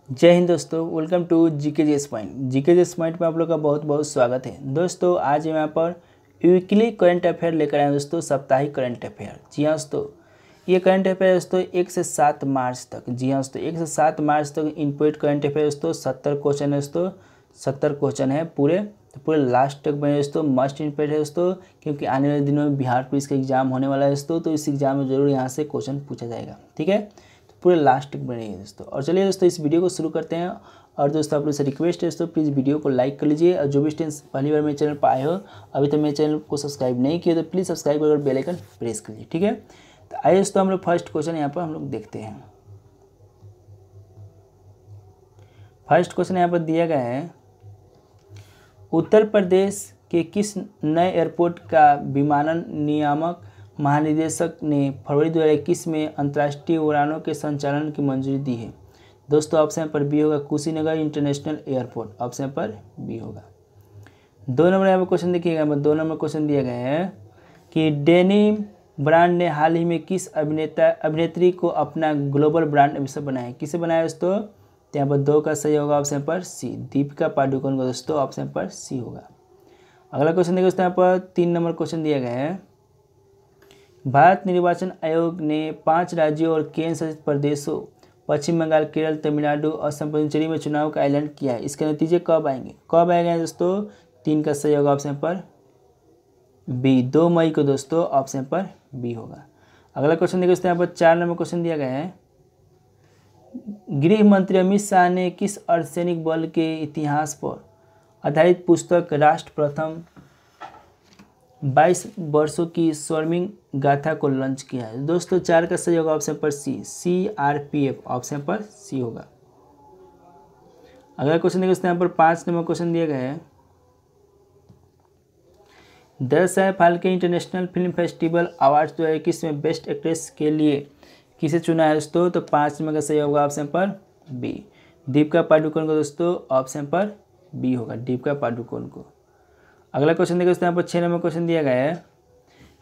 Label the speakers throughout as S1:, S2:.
S1: जय हिंद दोस्तों, welcome to GK जेस पॉइंट। जीके जेस पॉइंट में आप लोग का बहुत बहुत स्वागत है। दोस्तों आज मैं यहाँ पर वीकली करंट अफेयर लेकर आए दोस्तों, साप्ताहिक करंट अफेयर। जी हाँ दोस्तों, ये करंट अफेयर दोस्तों 1 से 7 मार्च तक। जी हाँ दोस्तों, 1 से 7 मार्च तक इनपुट करंट अफेयर दोस्तों 70 क्वेश्चन है दोस्तों, 70 क्वेश्चन है पूरे। तो पूरे लास्ट तक बने दोस्तों, मस्ट इनपुट है दोस्तों, क्योंकि आने वाले दिनों में बिहार पुलिस का एग्जाम होने वाला है दोस्तों, तो इस एग्जाम में जरूर यहाँ से क्वेश्चन पूछा जाएगा। ठीक है, पूरे लास्ट तक बनेगी दोस्तों। और चलिए दोस्तों इस वीडियो को शुरू करते हैं। और दोस्तों आप लोग से रिक्वेस्ट है दोस्तों, प्लीज़ वीडियो को लाइक कर लीजिए। और जो भी स्टूडेंट्स पहली बार मेरे चैनल पर आए हो, अभी तक मेरे चैनल को सब्सक्राइब नहीं किया तो प्लीज़ सब्सक्राइब कर बेल आइकन प्रेस कर लीजिए। ठीक है, तो आइए दोस्तों हम लोग फर्स्ट क्वेश्चन यहाँ पर हम लोग देखते हैं। फर्स्ट क्वेश्चन यहाँ पर दिया गया है, उत्तर प्रदेश के किस नए एयरपोर्ट का विमानन नियामक महानिदेशक ने फरवरी 2021 में अंतर्राष्ट्रीय उड़ानों के संचालन की मंजूरी दी है? दोस्तों ऑप्शन पर बी होगा कुशीनगर इंटरनेशनल एयरपोर्ट, ऑप्शन पर बी होगा। 2 नंबर यहाँ पर क्वेश्चन देखिएगा, 2 नंबर क्वेश्चन दिया गया है कि डेनिम ब्रांड ने हाल ही में किस अभिनेत्री को अपना ग्लोबल ब्रांड एम्बेसडर बनाया? किसे बनाया दोस्तों? तो यहाँ पर 2 का सही होगा, ऑप्शन पर सी, दीपिका पादुकोण को दोस्तों, ऑप्शन पर सी होगा। अगला क्वेश्चन देखिए दोस्तों, यहाँ पर 3 नंबर क्वेश्चन दिया गया है, भारत निर्वाचन आयोग ने 5 राज्यों और केंद्र शासित प्रदेशों पश्चिम बंगाल, केरल, तमिलनाडु और असम, पुडुचेरी में चुनाव का ऐलान किया है। इसके नतीजे कब आएंगे? कब आएंगे दोस्तों? 3 का सही होगा, ऑप्शन पर बी, 2 मई को दोस्तों, ऑप्शन पर बी होगा। अगला क्वेश्चन देखिए दोस्तों, यहाँ पर 4 नंबर क्वेश्चन दिया गया है, गृह मंत्री अमित शाह ने किस अर्धसैनिक बल के इतिहास पर आधारित पुस्तक राष्ट्र प्रथम 22 वर्षों की स्वर्णिम गाथा को लॉन्च किया है? दोस्तों 4 का सही होगा, ऑप्शन पर सी, CRPF, ऑप्शन पर सी होगा। अगला क्वेश्चन देखिए दोस्तों, यहाँ पर 5 नंबर क्वेश्चन दिया गया है, Dada Saheb Phalke international film festival award 2021 में बेस्ट एक्ट्रेस के लिए किसे चुना है दोस्तों? तो 5 नंबर का सही होगा, ऑप्शन पर बी, दीपिका पादुकोण को दोस्तों, ऑप्शन पर बी होगा, दीपिका पादुकोण को। अगला क्वेश्चन देखिए दोस्तों, यहाँ पर 6 नंबर क्वेश्चन दिया गया है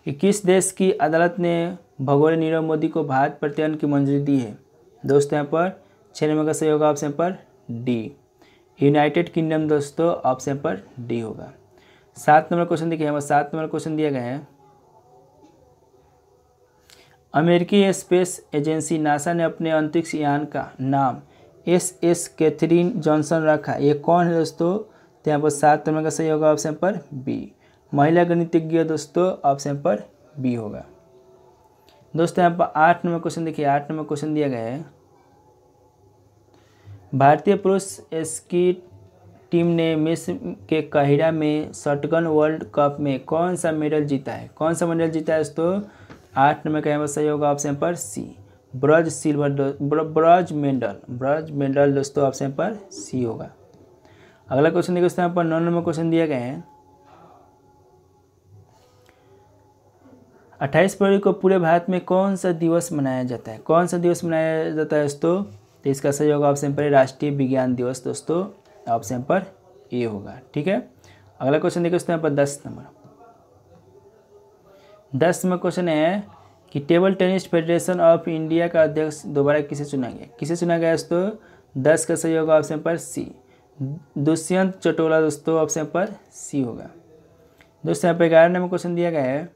S1: कि किस देश की अदालत ने भगोड़े नीरव मोदी को भारत प्रत्यार्पण की मंजूरी दी है? दोस्तों यहाँ पर 6 नंबर का सही होगा, ऑप्शन पर डी, यूनाइटेड किंगडम दोस्तों, ऑप्शन पर डी होगा। 7 नंबर क्वेश्चन देखिए, यहाँ पर 7 नंबर क्वेश्चन दिया गया है, अमेरिकी स्पेस एजेंसी नासा ने अपने अंतरिक्ष यान का नाम SS कैथरीन जॉनसन रखा। ये कौन है दोस्तों? तो यहाँ पर 7 नंबर का सही होगा, ऑप्शन पर बी, महिला गणितज्ञ दोस्तों, ऑप्शन पर बी होगा। दोस्तों यहाँ पर 8 नंबर क्वेश्चन देखिए, 8 नंबर क्वेश्चन दिया गया है, भारतीय पुरुष स्की टीम ने मिस्र के काहिरा में शॉटगन वर्ल्ड कप में कौन सा मेडल जीता है? कौन सा मेडल जीता है दोस्तों? 8 नंबर का यहाँ पर सही होगा, ऑप्शन पर सी, ब्रॉन्ज मेडल दोस्तों, ऑप्शन पर सी होगा। अगला क्वेश्चन देखिए दोस्तों, यहाँ पर 9 नंबर क्वेश्चन दिया गया है, 28 फरवरी को पूरे भारत में कौन सा दिवस मनाया जाता है? कौन सा दिवस मनाया जाता है दोस्तों? तो इसका सही होगा, ऑप्शन पर राष्ट्रीय विज्ञान दिवस दोस्तों, ऑप्शन पर ए होगा। ठीक है, अगला क्वेश्चन देखिए दोस्तों, यहाँ पर 10 नंबर क्वेश्चन है कि table tennis federation of India का अध्यक्ष दोबारा किसे चुना गया? किसे चुना गया दोस्तों? 10 का सही होगा, ऑप्शन पर सी, दुष्यंत चटोला दोस्तों, ऑप्शन पर सी होगा। दोस्तों यहाँ पर 11 नंबर क्वेश्चन दिया गया है,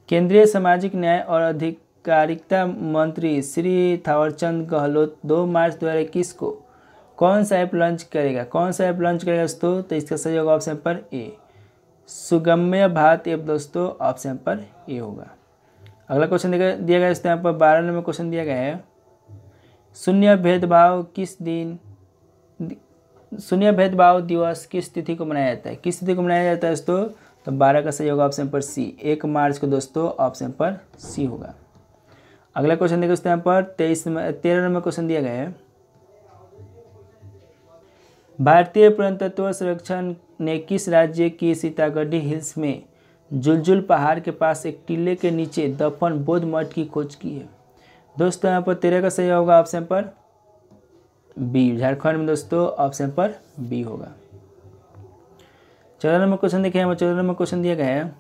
S1: केंद्रीय सामाजिक न्याय और अधिकारिता मंत्री श्री थावरचंद गहलोत 2 मार्च 2021 को कौन सा ऐप लॉन्च करेगा? कौन सा ऐप लॉन्च करेगा दोस्तों? तो इसका सही होगा, ऑप्शन पर ए, सुगम्य भारत ऐप दोस्तों, ऑप्शन पर ए होगा। अगला क्वेश्चन दिया गया दोस्तों, यहाँ पर 12 नंबर क्वेश्चन दिया गया है, शून्य भेदभाव दिवस किस तिथि को मनाया जाता है? किस तिथि को मनाया जाता है दोस्तों? तो 12 का सही होगा, ऑप्शन पर सी, 1 मार्च को दोस्तों, ऑप्शन पर सी होगा। अगला क्वेश्चन देखिए दोस्तों, यहाँ पर 13 नंबर क्वेश्चन दिया गया है, भारतीय पुरातत्व संरक्षण ने किस राज्य की सीतागढ़ी हिल्स में जुलजुल पहाड़ के पास एक टीले के नीचे दफन बौद्ध मठ की खोज की है? दोस्तों यहाँ पर 13 का सही होगा, ऑप्शन पर बी, झारखंड में दोस्तों, ऑप्शन पर बी होगा। 14 नंबर क्वेश्चन देखिए, 14 नंबर क्वेश्चन दिया गया है,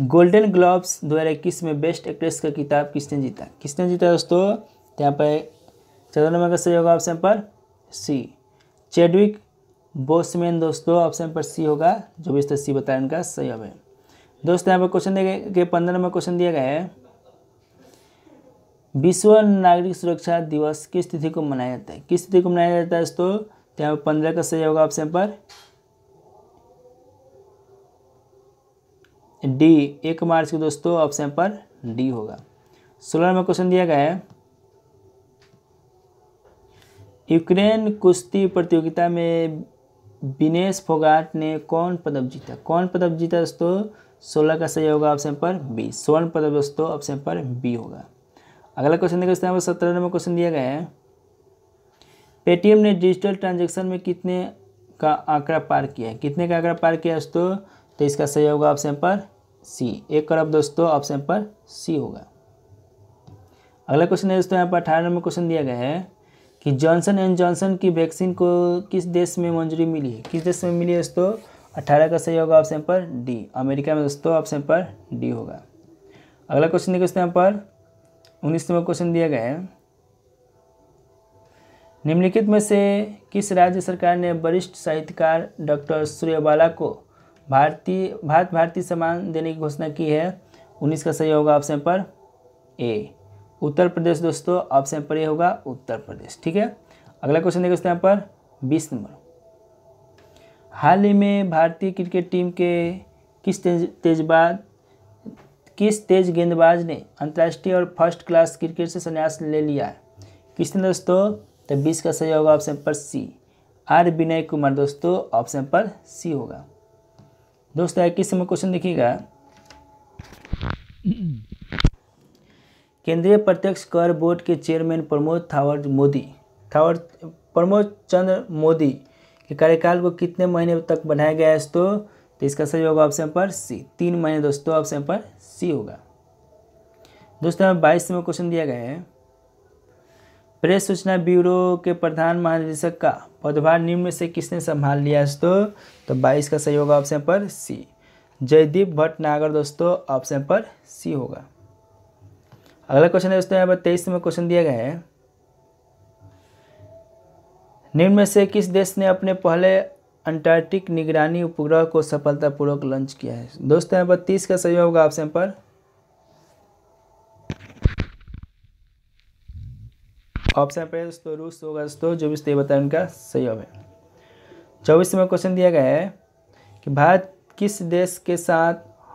S1: गोल्डन ग्लोब्स 2021 में बेस्ट एक्ट्रेस का खिताब किसने जीता? किसने जीता दोस्तों? तो यहाँ पर 14 नंबर का सही होगा ऑप्शन पर सी, चैडविक बोसमैन दोस्तों, ऑप्शन पर सी होगा, जो भी इस सी बताया इनका सही है। दोस्तों यहाँ पर क्वेश्चन दिए 15 नंबर क्वेश्चन दिया गया है, विश्व नागरिक सुरक्षा दिवस किस तिथि को मनाया जाता है? किस तिथि को मनाया जाता है दोस्तों? तो यहाँ पर 15 का सही होगा ऑप्शन पर डी, 1 मार्च को दोस्तों, ऑप्शन पर डी होगा। 16 नंबर क्वेश्चन दिया गया है, यूक्रेन कुश्ती प्रतियोगिता में विनेश फोगाट ने कौन पदक जीता? कौन पदक जीता दोस्तों? 16 का सही होगा ऑप्शन पर बी, स्वर्ण पदक दोस्तों, ऑप्शन पर बी होगा। अगला क्वेश्चन देखिए, यहाँ पर 17 नंबर क्वेश्चन दिया गया है, पेटीएम ने डिजिटल ट्रांजैक्शन में कितने का आंकड़ा पार किया है? कितने का आंकड़ा पार किया दोस्तों? तो इसका सही होगा ऑप्शन पर सी, 1 करोड़ दोस्तों, ऑप्शन पर सी होगा। अगला क्वेश्चन है दोस्तों, यहाँ पर 18 नंबर क्वेश्चन दिया गया है कि जॉनसन एंड जॉनसन की वैक्सीन को किस देश में मंजूरी मिली है? किस देश में मिली है दोस्तों? 18 का सही होगा ऑप्शन पर डी, अमेरिका में दोस्तों, ऑप्शन पर डी होगा। अगला क्वेश्चन देखिए यहाँ पर 19 नंबर क्वेश्चन दिया गया है, निम्नलिखित में से किस राज्य सरकार ने वरिष्ठ साहित्यकार डॉक्टर सूर्यबाला को भारत सम्मान देने की घोषणा की है? 19 का सही होगा ऑप्शन पर ए, उत्तर प्रदेश दोस्तों, ऑप्शन पर ए होगा, उत्तर प्रदेश। ठीक है। अगला क्वेश्चन देखते हैं यहाँ पर 20 नंबर, हाल ही में भारतीय क्रिकेट टीम के किस तेज गेंदबाज ने अंतर्राष्ट्रीय और फर्स्ट क्लास क्रिकेट से संन्यास ले लिया है? किसने दोस्तों? तो 20 का सही होगा ऑप्शन पर सी, आर विनय कुमार दोस्तों, ऑप्शन पर सी होगा। दोस्तों 21 नंबर क्वेश्चन देखिएगा, केंद्रीय प्रत्यक्ष कर बोर्ड के चेयरमैन प्रमोद चंद्र मोदी के कार्यकाल को कितने महीने तक बढ़ाया गया है दोस्तों? तो इसका सही होगा ऑप्शन पर सी, 3 महीने दोस्तों, ऑप्शन पर सी होगा। दोस्तों 22 में क्वेश्चन दिया गया है, प्रेस सूचना ब्यूरो के प्रधान महानिदेशक का पदभार निम्न में से किसने संभाल लिया है दोस्तों? तो 22 का सही होगा ऑप्शन पर सी, जयदीप भटनागर दोस्तों, ऑप्शन पर सी होगा। अगला क्वेश्चन है दोस्तों यहाँ पर 23 में क्वेश्चन दिया गया है, निम्न में से किस देश ने अपने पहले अंटार्कटिक निगरानी उपग्रह को सफलतापूर्वक लॉन्च किया है? दोस्तों यहाँ पर 30 का सही होगा ऑप्शन पर दोस्तों रूस होगा दोस्तों, जो भी बताया उनका सही होगा। 24 में क्वेश्चन दिया गया है कि भारत किस देश के साथ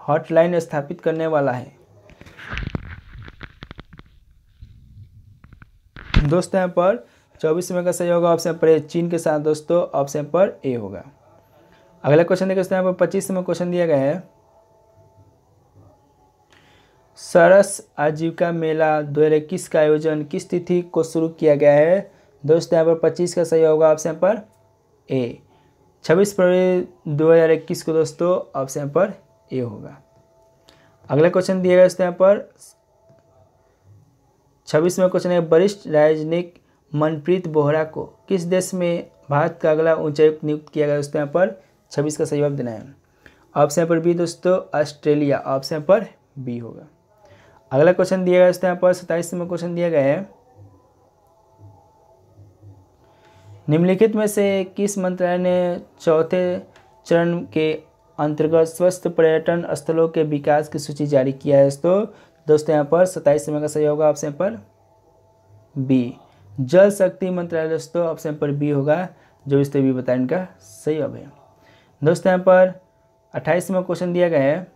S1: हॉटलाइन स्थापित करने वाला है? दोस्तों यहाँ पर 24 में का सही होगा ऑप्शन पर ए, चीन के साथ दोस्तों, ऑप्शन पर ए होगा। अगला क्वेश्चन देखते हैं यहाँ पर 25 में क्वेश्चन दिया गया है, सरस आजीविका मेला 2021 का आयोजन किस तिथि को शुरू किया गया है? दोस्तों यहाँ पर 25 का सही होगा ऑप्शन पर ए, 26 फरवरी 2021 को दोस्तों, ऑप्शन पर ए होगा। अगला क्वेश्चन दिया गया दोस्तों यहाँ पर 26 में क्वेश्चन है, वरिष्ठ राजनीतिक मनप्रीत बोहरा को किस देश में भारत का अगला उच्चायुक्त नियुक्त किया गया? दोस्तों यहाँ पर 26 का सही जवाब देना है, ऑप्शन पर बी दोस्तों, ऑस्ट्रेलिया, ऑप्शन पर बी होगा। अगला क्वेश्चन दिया गया दोस्तों यहाँ पर 27 में क्वेश्चन दिया गया है, निम्नलिखित में से किस मंत्रालय ने चौथे चरण के अंतर्गत स्वस्थ पर्यटन स्थलों के विकास की सूची जारी किया है? दोस्तों यहाँ पर 27 में का सही होगा ऑप्शन पर बी, जल शक्ति मंत्रालय दोस्तों, ऑप्शन पर बी होगा, जो इस भी बताया इनका सही जवाब है। दोस्तों यहाँ पर 28 में क्वेश्चन दिया गया है,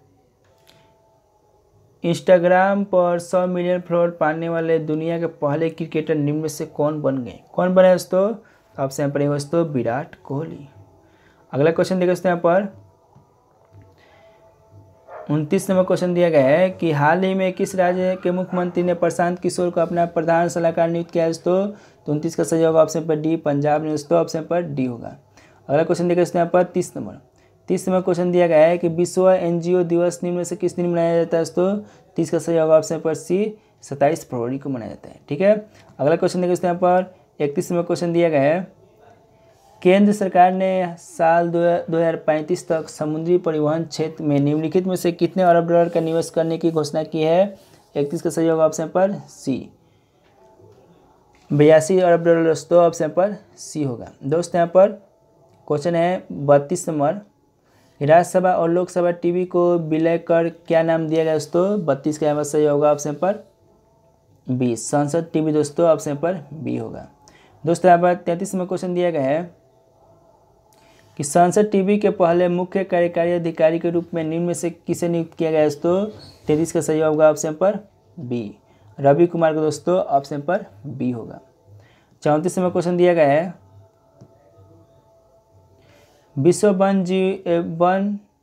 S1: इंस्टाग्राम पर 100 मिलियन फॉलोअर पाने वाले दुनिया के पहले क्रिकेटर निम्न में से कौन बन गए? कौन बने दोस्तों? ऑप्शन पर दोस्तों विराट कोहली। अगला क्वेश्चन देखिए दोस्तों यहाँ पर 29 नंबर क्वेश्चन दिया गया है कि हाल ही में किस राज्य के मुख्यमंत्री ने प्रशांत किशोर को अपना प्रधान सलाहकार नियुक्त किया है दोस्तों? तो 29 का सही होगा ऑप्शन पर डी, पंजाब ने दोस्तों, ऑप्शन पर डी होगा। अगला क्वेश्चन देखिए दोस्तों यहाँ पर 30 नंबर क्वेश्चन दिया गया है कि विश्व एनजीओ दिवस निम्न में से किस दिन मनाया जाता है दोस्तों? 30 का सही होगा ऑप्शन पर सी, 27 फरवरी को मनाया जाता है। ठीक है। अगला क्वेश्चन देखिए दोस्तों यहाँ पर 31 नंबर क्वेश्चन दिया गया है, केंद्र सरकार ने साल 2035 तक समुद्री परिवहन क्षेत्र में निम्नलिखित में से कितने अरब डॉलर का निवेश करने की घोषणा की है? 31 का सही होगा ऑप्शन पर सी, 82 अरब डॉलर दोस्तों, ऑप्शन पर सी होगा। दोस्तों यहाँ पर क्वेश्चन है 32 नंबर, राज्यसभा और लोकसभा टीवी को विलय कर क्या नाम दिया गया दोस्तों? 32 का यहाँ पर सही होगा ऑप्शन पर बी, संसद टीवी दोस्तों, ऑप्शन पर बी होगा। दोस्तों यहाँ पर 33 में क्वेश्चन दिया गया है कि संसद टीवी के पहले मुख्य कार्यकारी अधिकारी के रूप में निम्न में से किसे नियुक्त किया गया दोस्तों? 33 का सही होगा ऑप्शन पर बी, रवि कुमार को दोस्तों, ऑप्शन पर बी होगा। 34 में क्वेश्चन दिया गया है विश्व वन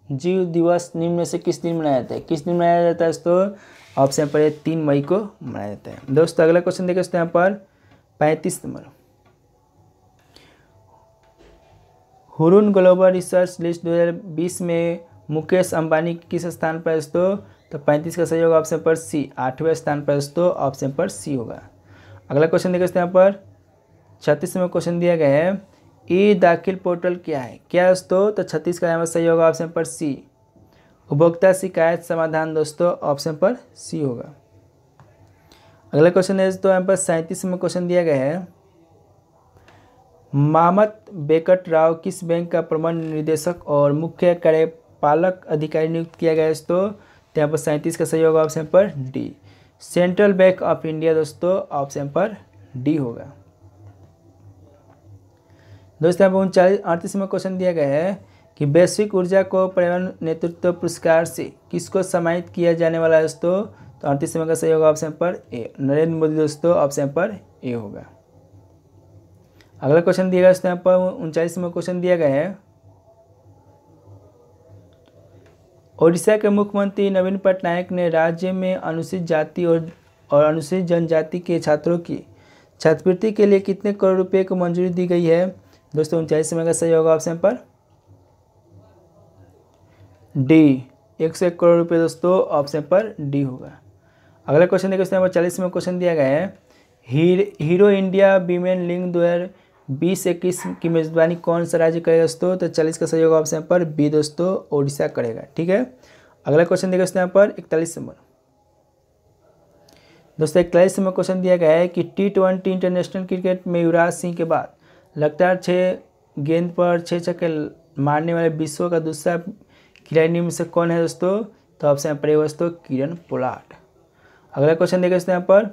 S1: जीव दिवस निम्न में से किस दिन मनाया जाता है? किस दिन मनाया जाता है दोस्तों? ऑप्शन पर 3 मई को मनाया जाता है। दोस्तों अगला क्वेश्चन देखिए यहाँ पर 35 number, Hurun global research list 2020 में मुकेश अंबानी किस स्थान पर दोस्तों? तो 35 का सही होगा ऑप्शन पर सी, 8वें स्थान पर दोस्तों, ऑप्शन पर सी होगा। अगला क्वेश्चन देखिए यहाँ पर 36 में क्वेश्चन दिया गया है ई दाखिल पोर्टल क्या है? क्या दोस्तों? तो 36 का यहाँ पर सही होगा ऑप्शन पर सी, उपभोक्ता शिकायत समाधान दोस्तों, ऑप्शन पर सी होगा। अगला क्वेश्चन है दोस्तों यहाँ पर 37 में क्वेश्चन दिया गया है मामत बेकट राव किस बैंक का प्रबंध निदेशक और मुख्य कार्यपालक अधिकारी नियुक्त किया गया है दोस्तों? तो यहाँ पर 37 का सही होगा ऑप्शन पर D, central bank of India दोस्तों, ऑप्शन पर डी होगा। दोस्तों यहाँ पर 38 में क्वेश्चन दिया गया है कि वैश्विक ऊर्जा को पर्यावरण नेतृत्व पुरस्कार से किसको सम्मानित किया जाने वाला है दोस्तों? तो 38 का सही होगा ऑप्शन पर ए, नरेंद्र मोदी दोस्तों, ऑप्शन पर ए होगा। अगला क्वेश्चन दिया गया दोस्तों यहाँ पर 39 में क्वेश्चन दिया गया है ओडिशा के मुख्यमंत्री नवीन पटनायक ने राज्य में अनुसूचित जाति और अनुसूचित जनजाति के छात्रों की छात्रवृत्ति के लिए कितने करोड़ रुपए को मंजूरी दी गई है? दोस्तों 39 का सही होगा ऑप्शन पर डी, 101 करोड़ रुपए दोस्तों, ऑप्शन पर डी होगा। अगला क्वेश्चन देखिए यहाँ पर 40 में क्वेश्चन दिया गया है हीरो इंडिया वीमेन लीग 2020-21 की मेजबानी कौन सा राज्य करेगा दोस्तों? तो 40 का सही होगा ऑप्शन पर बी दोस्तों, ओडिशा करेगा। ठीक है, अगला क्वेश्चन देखिए यहाँ पर 41 नंबर, दोस्तों 41 में क्वेश्चन दिया गया है कि T20 इंटरनेशनल क्रिकेट में युवराज सिंह के बाद लगातार 6 गेंद पर 6 छक्के मारने वाले विश्व का दूसरा खिलाड़ी में से कौन है दोस्तों? तो ऑप्शन पर दोस्तों किरण पोलार्ड। अगला क्वेश्चन देखिए यहाँ पर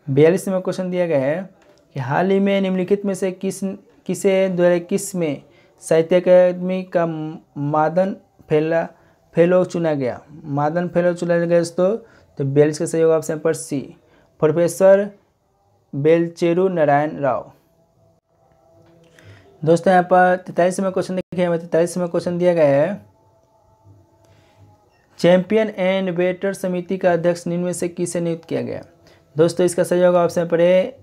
S1: 42 में क्वेश्चन दिया गया है कि हाल ही में निम्नलिखित में से किसे 2021 में साहित्य अकादमी का मादन फेलो चुना गया? मादन फेलो चुना गया दोस्तों, तो 42 का सही होगा ऑप्शन पर सी, प्रोफेसर बेलचेरू नारायण राव। दोस्तों यहाँ पर 43 में क्वेश्चन देखिए, 43 में क्वेश्चन दिया गया है चैंपियन एंड वेटर समिति का अध्यक्ष निम्न में से किसे नियुक्त किया गया? दोस्तों इसका सही होगा ऑप्शन पर ए,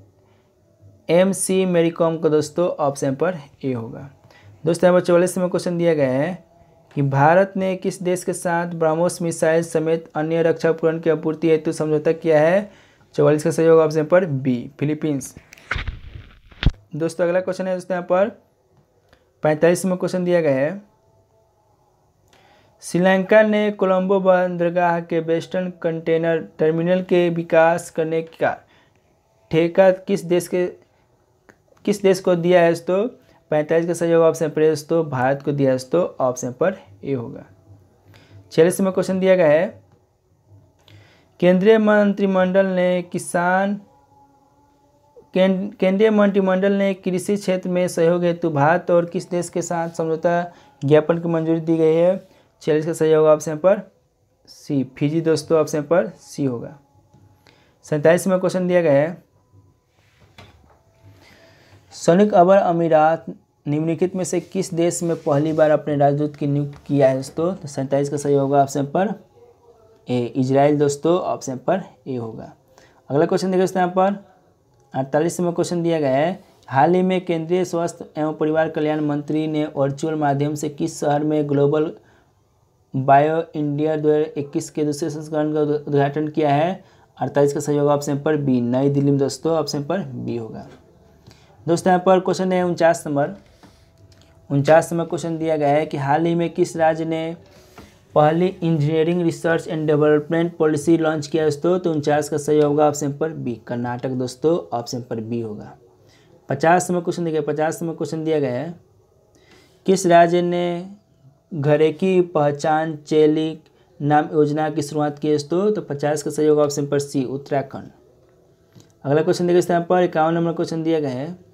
S1: MC मैरी कॉम को दोस्तों, ऑप्शन पर ए होगा। दोस्तों यहाँ पर 44 में क्वेश्चन दिया गया है कि भारत ने किस देश के साथ ब्रह्मोस मिसाइल समेत अन्य रक्षा उपकरण की आपूर्ति हेतु समझौता किया है? 44 का सही होगा ऑप्शन पर बी, फिलीपींस। दोस्तों अगला क्वेश्चन है दोस्तों यहाँ पर 45 में क्वेश्चन दिया गया है श्रीलंका ने कोलंबो बंदरगाह के वेस्टर्न कंटेनर टर्मिनल के विकास करने का ठेका किस देश को दिया है दोस्तों? 45 का सही होगा ऑप्शन पर दोस्तों, भारत को दिया है दोस्तों, ऑप्शन पर ए होगा। 46 में क्वेश्चन दिया गया है केंद्रीय मंत्रिमंडल ने कृषि क्षेत्र में सहयोग हेतु भारत और किस देश के साथ समझौता ज्ञापन की मंजूरी दी गई है? 46 का सही होगा ऑप्शन पर सी, फिजी दोस्तों, ऑप्शन पर सी होगा। 47 में क्वेश्चन दिया गया है संयुक्त अरब अमीरात निम्नलिखित में से किस देश में पहली बार अपने राजदूत की नियुक्ति किया है दोस्तों? तो 47 का सही होगा ऑप्शन पर ए, इजराइल दोस्तों, ऑप्शन पर ए होगा। अगला क्वेश्चन देखिए यहाँ पर 48 में क्वेश्चन दिया गया है हाल ही में केंद्रीय स्वास्थ्य एवं परिवार कल्याण मंत्री ने वर्चुअल माध्यम से किस शहर में ग्लोबल बायो इंडिया 2021 के दूसरे संस्करण का उद्घाटन किया है? 48 का सही होगा ऑप्शन पर बी, नई दिल्ली में दोस्तों, ऑप्शन पर बी होगा। दोस्तों यहाँ पर क्वेश्चन है 49 नंबर क्वेश्चन दिया गया है कि हाल ही में किस राज्य ने पहली engineering research and development policy launch किया दोस्तों? तो 49 का सही होगा ऑप्शन पर बी, कर्नाटक दोस्तों, ऑप्शन पर बी होगा। 50 नंबर क्वेश्चन दिया गया, 50 नंबर क्वेश्चन दिया गया है किस राज्य ने घरेकी पहचान चेलिक नाम योजना की शुरुआत की दोस्तों? तो 50 का सही होगा ऑप्शन पर सी, उत्तराखंड। अगला क्वेश्चन देखिए यहाँ पर 51 नंबर क्वेश्चन दिया गया है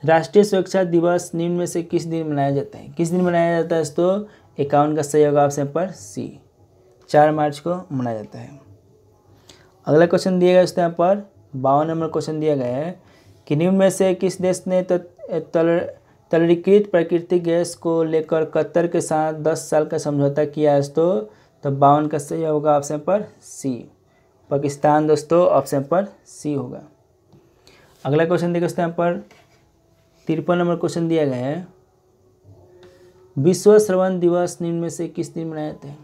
S1: राष्ट्रीय सुरक्षा दिवस निम्न में से किस दिन मनाया जाता है? किस दिन मनाया जाता है दोस्तों? 51 का सही होगा ऑप्शन पर सी, 4 मार्च को मनाया जाता है। अगला क्वेश्चन दिया गया दोस्तों यहाँ पर 52 नंबर क्वेश्चन दिया गया है कि निम्न में से किस देश ने तरलीकृत प्राकृतिक गैस को लेकर कतर के साथ 10 साल का समझौता किया है दोस्तों? तो 52 का सही होगा ऑप्शन पर सी, पाकिस्तान दोस्तों, ऑप्शन पर सी होगा। अगला क्वेश्चन देखिए यहाँ पर 53 नंबर क्वेश्चन दिया गया है विश्व श्रवण दिवस निम्न में से किस दिन मनाया जाता है?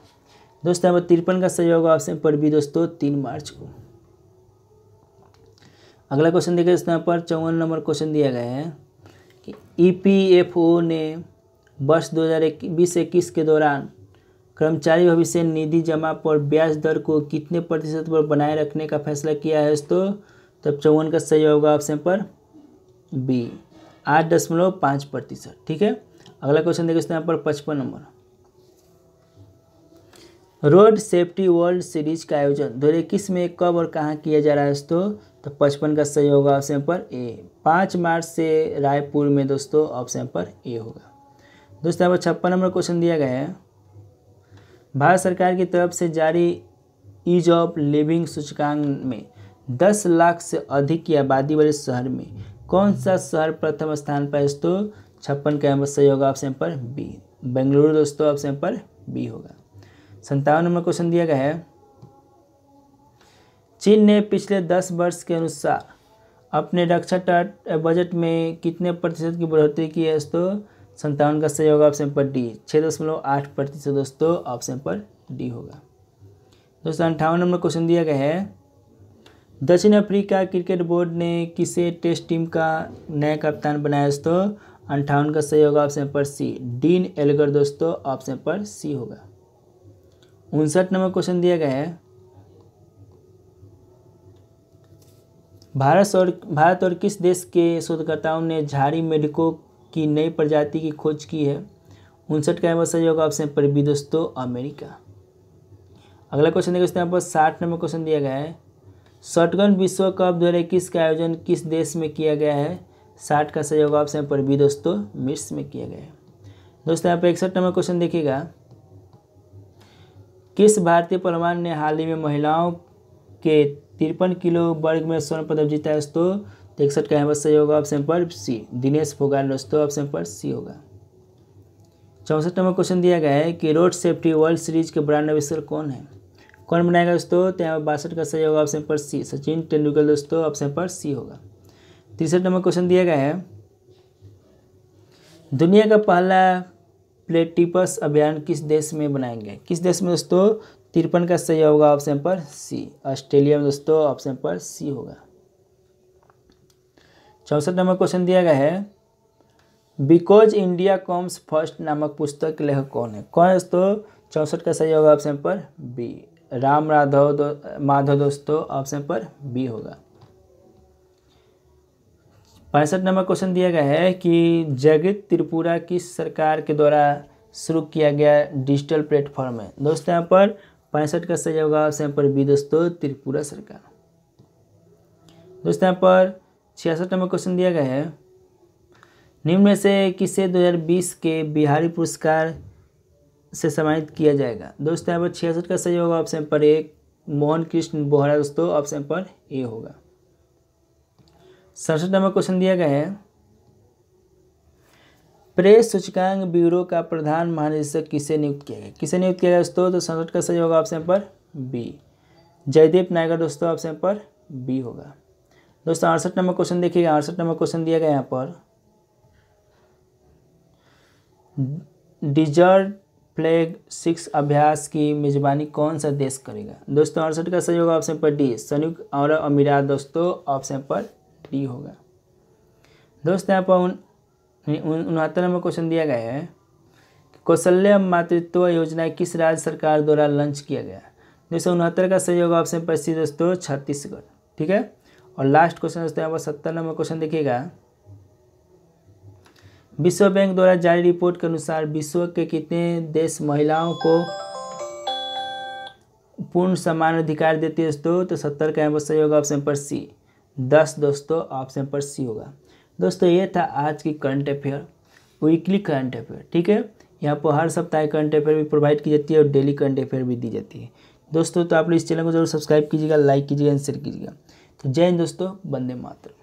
S1: दोस्तों यहाँ पर 53 का सही होगा ऑप्शन पर बी दोस्तों, 3 मार्च को। अगला क्वेश्चन देखिए यहाँ पर 54 नंबर क्वेश्चन दिया गया है कि EPFO ने वर्ष 2020-21 के दौरान कर्मचारी भविष्य निधि जमा पर ब्याज दर को कितने प्रतिशत पर बनाए रखने का फैसला किया है दोस्तों? तब 54 का सही होगा ऑप्शन पर बी, 8.5%। ठीक है। अगला क्वेश्चन देखिए यहाँ पर 55 number road safety world series का आयोजन 2021 में कब और कहाँ किया जा रहा है दोस्तों? तो 55 का सही होगा ऑप्शन पर ए, 5 मार्च से रायपुर में दोस्तों, ऑप्शन पर ए होगा। दोस्तों यहाँ पर 56 नंबर क्वेश्चन दिया गया है भारत सरकार की तरफ से जारी ईज ऑफ लिविंग सूचकांक में 10 लाख से अधिक की आबादी वाले शहर में कौन सा शहर प्रथम स्थान पर है दोस्तों? 56 का यहाँ पर सही होगा ऑप्शन पर बी, बेंगलुरु दोस्तों, ऑप्शन पर बी होगा। 57 नंबर क्वेश्चन दिया गया है चीन ने पिछले 10 वर्ष के अनुसार अपने रक्षा बजट में कितने प्रतिशत की बढ़ोतरी की है दोस्तों? 57 का सही होगा ऑप्शन पर डी, 6.8% दोस्तों, ऑप्शन पर डी होगा। दोस्तों 58 नंबर क्वेश्चन दिया गया है दक्षिण अफ्रीका क्रिकेट बोर्ड ने किसे टेस्ट टीम का नया कप्तान बनाया दोस्तों? 58 का सही होगा ऑप्शन पर सी, डीन एल्गर दोस्तों, ऑप्शन पर सी होगा। 59 नंबर क्वेश्चन दिया गया है भारत और किस देश के शोधकर्ताओं ने झाड़ी मेढकों की नई प्रजाति की खोज की है? 59 का यहाँ पर सही होगा ऑप्शन पर बी दोस्तों, अमेरिका। अगला क्वेश्चन देखिए यहाँ पर 60 नंबर क्वेश्चन दिया गया है शॉटगन विश्व कप 2021 का आयोजन किस देश में किया गया है? 60 का सही होगा ऑप्शन पर बी दोस्तों, मिस्र में किया गया है। दोस्तों यहाँ पर 61 नंबर क्वेश्चन देखिएगा किस भारतीय पहलवान ने हाल ही में महिलाओं के 53 किलो वर्ग में स्वर्ण पदक जीता है दोस्तों? 61 का यहाँ पर सही होगा ऑप्शन पर सी, दिनेश फोगाट दोस्तों, ऑप्शन पर सी होगा। 64 नंबर क्वेश्चन दिया गया है कि रोड सेफ्टी वर्ल्ड सीरीज के ब्रांड एम्बेसडर कौन है? कौन बनाएगा दोस्तों? तो यहाँ पर 62 का सही होगा ऑप्शन पर सी, सचिन तेंदुलकर दोस्तों, ऑप्शन पर सी होगा। 63 नंबर क्वेश्चन दिया गया है दुनिया का पहला प्लेटिपस अभियान किस देश में बनाया गया? किस देश में दोस्तों? 53 का सही होगा ऑप्शन पर सी, ऑस्ट्रेलिया में दोस्तों, ऑप्शन पर सी होगा। 64 नंबर क्वेश्चन दिया गया है बिकॉज इंडिया कम्स फर्स्ट नामक पुस्तक के लेखक कौन है? कौन है दोस्तों? 64 का सही होगा ऑप्शन पर बी, राम माधव दोस्तों, ऑप्शन पर बी होगा। 65 नंबर क्वेश्चन दिया गया है कि जगत त्रिपुरा किस सरकार के द्वारा शुरू किया गया डिजिटल प्लेटफॉर्म है? दोस्तों यहाँ पर 65 का सही होगा ऑप्शन पर बी दोस्तों, त्रिपुरा सरकार। दोस्तों यहाँ पर 66 नंबर क्वेश्चन दिया गया है निम्न में से किसे 2020 के बिहारी पुरस्कार से सम्मानित किया जाएगा? दोस्तों यहाँ पर 66 का सही होगा ऑप्शन पर ए, मोहन कृष्ण बोहरा दोस्तों, ऑप्शन पर ए होगा। 67 नंबर क्वेश्चन दिया गया है प्रेस सूचकांक ब्यूरो का प्रधान महानिदेशक किसे नियुक्त किया गया? किसे नियुक्त किया गया दोस्तों? तो 67 का सही होगा ऑप्शन पर बी, जयदीप नायकर दोस्तों, ऑप्शन पर बी होगा। दोस्तों 68 नंबर क्वेश्चन देखिएगा 68 नंबर क्वेश्चन दिया गया यहाँ पर डिजर्ट फ्लैग 6 अभ्यास की मेजबानी कौन सा देश करेगा? दोस्तों 68 का सही होगा ऑप्शन पर डी, संयुक्त अरब अमीरात दोस्तों, ऑप्शन पर डी होगा। दोस्तों यहाँ पर 69 नंबर क्वेश्चन दिया गया है, कौशल्य मातृत्व योजना किस राज्य सरकार द्वारा लॉन्च किया गया। 269 का सही होगा ऑप्शन पर सी दोस्तों, छत्तीसगढ़। ठीक है। और लास्ट क्वेश्चन दोस्तों यहाँ पर 70 नंबर क्वेश्चन देखिएगा, विश्व बैंक द्वारा जारी रिपोर्ट के अनुसार विश्व के कितने देश महिलाओं को पूर्ण समान अधिकार देते हैं दोस्तों, तो 70 का यहाँ पर सही होगा ऑप्शन पर सी, 10 दोस्तों ऑप्शन पर सी होगा। दोस्तों ये था आज की current affair, weekly current affair. ठीक है, यहाँ पर हर सप्ताह करंट अफेयर भी प्रोवाइड की जाती है और डेली करंट अफेयर भी दी जाती है दोस्तों। तो आप लोग इस चैनल को जरूर सब्सक्राइब कीजिएगा, लाइक कीजिएगा, शेयर कीजिएगा। तो जय हिंद दोस्तों, वंदे मातरम।